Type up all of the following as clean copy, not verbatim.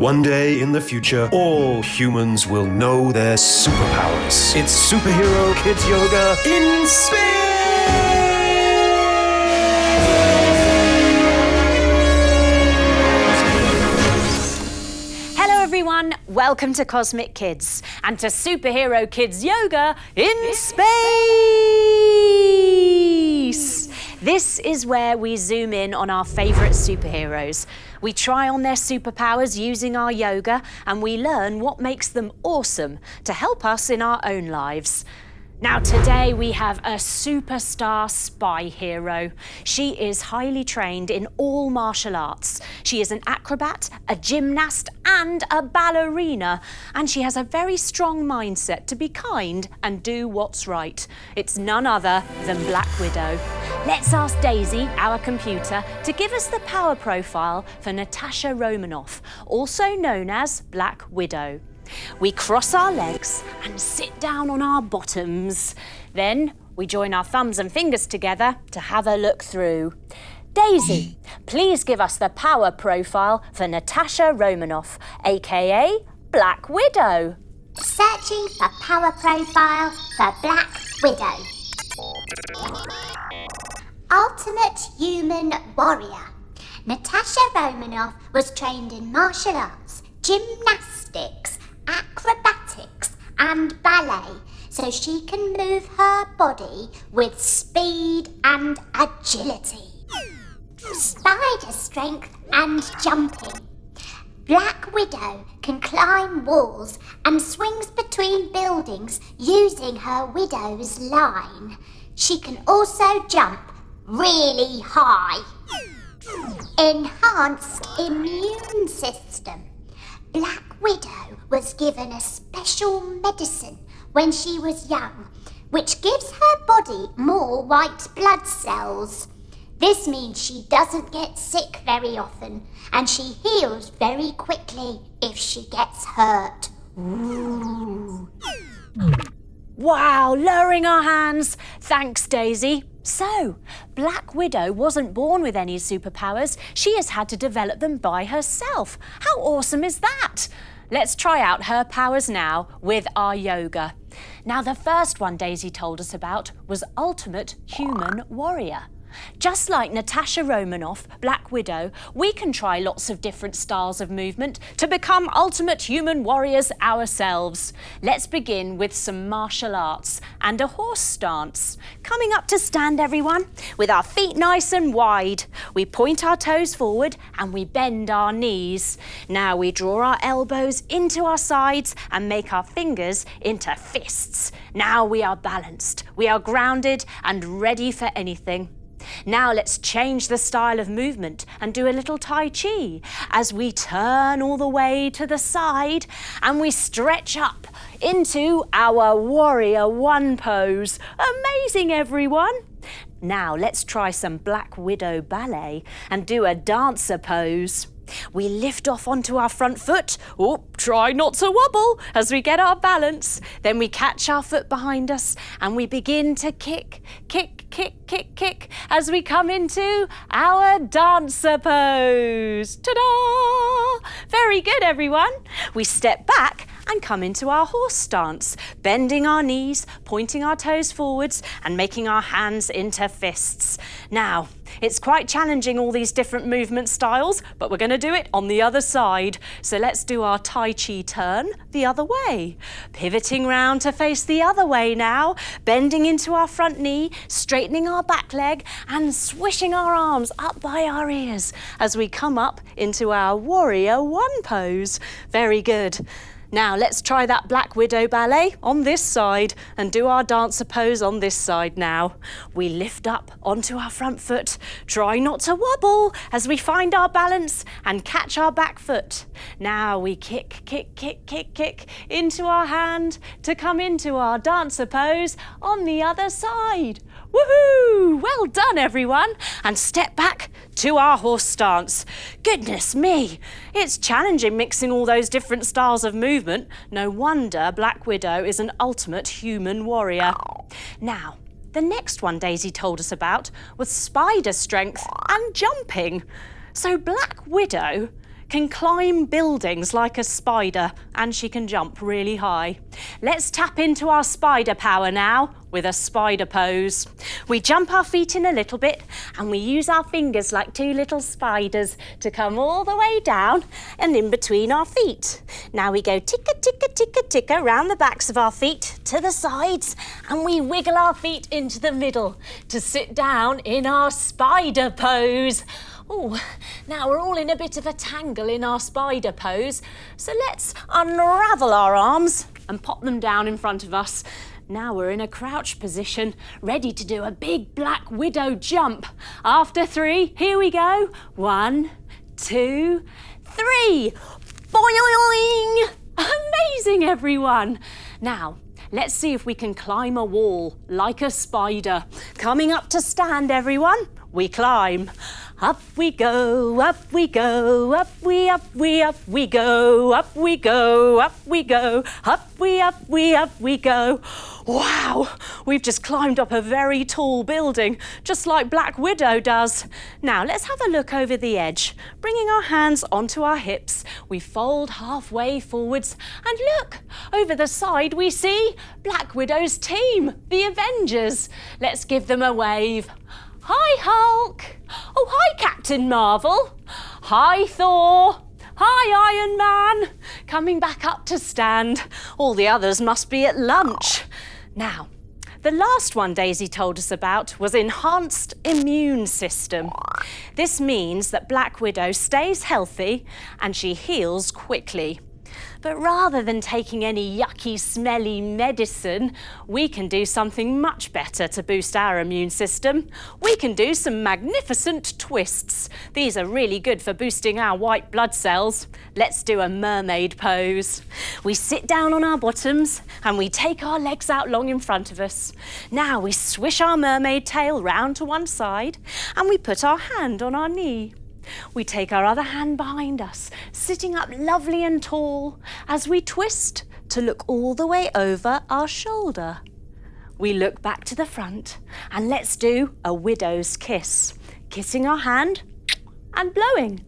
One day in the future, all humans will know their superpowers. It's Superhero Kids Yoga in space! Hello everyone, welcome to Cosmic Kids and to Superhero Kids Yoga in space! This is where we zoom in on our favourite superheroes. We try on their superpowers using our yoga and we learn what makes them awesome to help us in our own lives. Now today we have a superstar spy hero. She is highly trained in all martial arts. She is an acrobat, a gymnast and a ballerina. And she has a very strong mindset to be kind and do what's right. It's none other than Black Widow. Let's ask Daisy, our computer, to give us the power profile for Natasha Romanoff, also known as Black Widow. We cross our legs and sit down on our bottoms. Then we join our thumbs and fingers together to have a look through. Daisy, please give us the power profile for Natasha Romanoff, aka Black Widow. Searching for power profile for Black Widow. Ultimate human warrior. Natasha Romanoff was trained in martial arts, gymnastics, acrobatics and ballet, so she can move her body with speed and agility. Spider strength and jumping. Black Widow can climb walls and swings between buildings using her widow's line. She can also jump really high. Enhanced immune system. Black Widow was given a special medicine when she was young, which gives her body more white blood cells. This means she doesn't get sick very often, and she heals very quickly if she gets hurt. Ooh. Wow, lowering our hands. Thanks, Daisy. So, Black Widow wasn't born with any superpowers. She has had to develop them by herself. How awesome is that? Let's try out her powers now with our yoga. Now, the first one Daisy told us about was Ultimate Human Warrior. Just like Natasha Romanoff, Black Widow, we can try lots of different styles of movement to become ultimate human warriors ourselves. Let's begin with some martial arts and a horse stance. Coming up to stand, everyone, with our feet nice and wide. We point our toes forward and we bend our knees. Now we draw our elbows into our sides and make our fingers into fists. Now we are balanced, we are grounded and ready for anything. Now let's change the style of movement and do a little Tai Chi as we turn all the way to the side and we stretch up into our Warrior One pose. Amazing, everyone! Now let's try some Black Widow ballet and do a dancer pose. We lift off onto our front foot. Oh, try not to wobble as we get our balance. Then we catch our foot behind us and we begin to kick, kick, kick, kick, kick as we come into our dancer pose. Ta-da! Very good, everyone. We step back and come into our horse stance, bending our knees, pointing our toes forwards and making our hands into fists. Now, it's quite challenging, all these different movement styles, but we're going to do it on the other side. So let's do our Tai Chi turn the other way. Pivoting round to face the other way now, bending into our front knee, straightening our back leg and swishing our arms up by our ears as we come up into our Warrior One pose. Very good. Now let's try that Black Widow ballet on this side and do our dancer pose on this side now. We lift up onto our front foot, try not to wobble as we find our balance and catch our back foot. Now we kick, kick, kick, kick, kick into our hand to come into our dancer pose on the other side. Woohoo! Well done, everyone. And step back to our horse stance. Goodness me, it's challenging mixing all those different styles of movement. No wonder Black Widow is an ultimate human warrior. Now, the next one Daisy told us about was spider strength and jumping. So Black Widow can climb buildings like a spider, and she can jump really high. Let's tap into our spider power now with a spider pose. We jump our feet in a little bit and we use our fingers like two little spiders to come all the way down and in between our feet. Now we go ticka, ticka, ticka, ticka around the backs of our feet to the sides, and we wiggle our feet into the middle to sit down in our spider pose. Oh, now we're all in a bit of a tangle in our spider pose, so let's unravel our arms and pop them down in front of us. Now we're in a crouch position, ready to do a big black widow jump. After 3, here we go. 1, 2, 3. Boing! Amazing, everyone. Now, let's see if we can climb a wall like a spider. Coming up to stand, everyone. We climb. Up we go, up we go, up we go, up we go, up we go, up we go. Wow, we've just climbed up a very tall building, just like Black Widow does. Now let's have a look over the edge. Bringing our hands onto our hips, we fold halfway forwards, and look, over the side we see Black Widow's team, the Avengers. Let's give them a wave. Hi, Hulk. Oh, hi, Captain Marvel. Hi, Thor. Hi, Iron Man. Coming back up to stand. All the others must be at lunch. Now, the last one Daisy told us about was enhanced immune system. This means that Black Widow stays healthy and she heals quickly. But rather than taking any yucky, smelly medicine, we can do something much better to boost our immune system. We can do some magnificent twists. These are really good for boosting our white blood cells. Let's do a mermaid pose. We sit down on our bottoms and we take our legs out long in front of us. Now we swish our mermaid tail round to one side and we put our hand on our knee. We take our other hand behind us, sitting up lovely and tall, as we twist to look all the way over our shoulder. We look back to the front and let's do a widow's kiss, kissing our hand and blowing.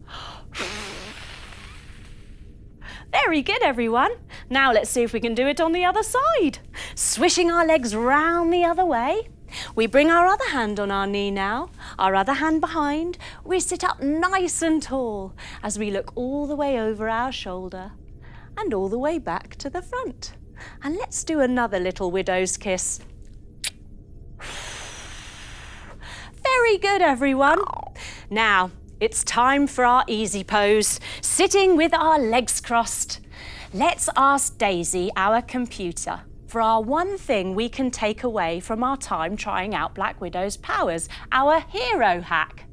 Very good, everyone. Now let's see if we can do it on the other side. Swishing our legs round the other way. We bring our other hand on our knee now, our other hand behind. We sit up nice and tall as we look all the way over our shoulder and all the way back to the front. And let's do another little widow's kiss. Very good, everyone. Now, it's time for our easy pose, sitting with our legs crossed. Let's ask Daisy, our computer, for our one thing we can take away from our time trying out Black Widow's powers, our hero hack.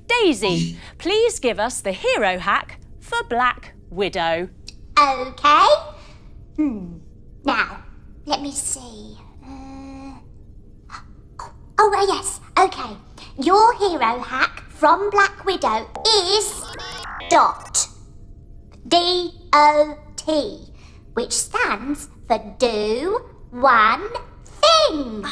Daisy, please give us the hero hack for Black Widow. Okay. Now, let me see. Yes. Okay. Your hero hack from Black Widow is DOT. D-O-T, which stands for do one thing.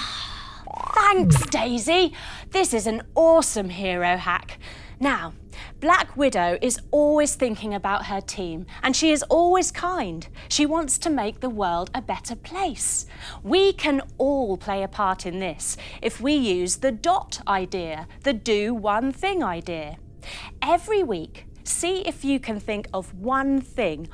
Thanks, Daisy. This is an awesome hero hack. Now, Black Widow is always thinking about her team, and she is always kind. She wants to make the world a better place. We can all play a part in this if we use the DOT idea, the do one thing idea. Every week, see if you can think of one thing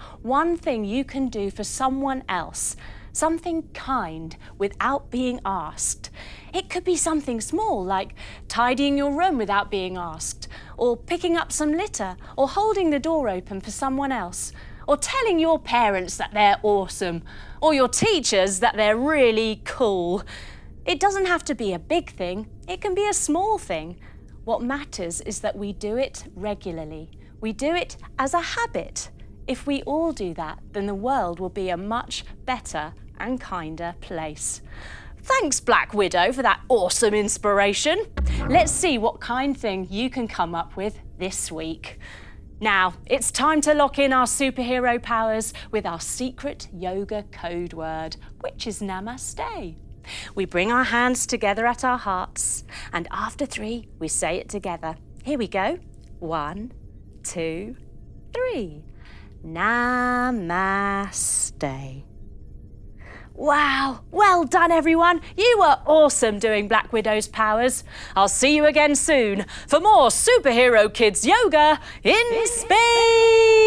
you can do for someone else. Something kind without being asked. It could be something small like tidying your room without being asked, or picking up some litter, or holding the door open for someone else, or telling your parents that they're awesome, or your teachers that they're really cool. It doesn't have to be a big thing, it can be a small thing. What matters is that we do it regularly. We do it as a habit. If we all do that, then the world will be a much better and kinder place. Thanks, Black Widow, for that awesome inspiration. Let's see what kind thing you can come up with this week. Now, it's time to lock in our superhero powers with our secret yoga code word, which is Namaste. We bring our hands together at our hearts, and after 3, we say it together. Here we go. 1, 2, 3. Namaste. Wow, well done everyone. You were awesome doing Black Widow's powers. I'll see you again soon for more Superhero Kids Yoga in Space.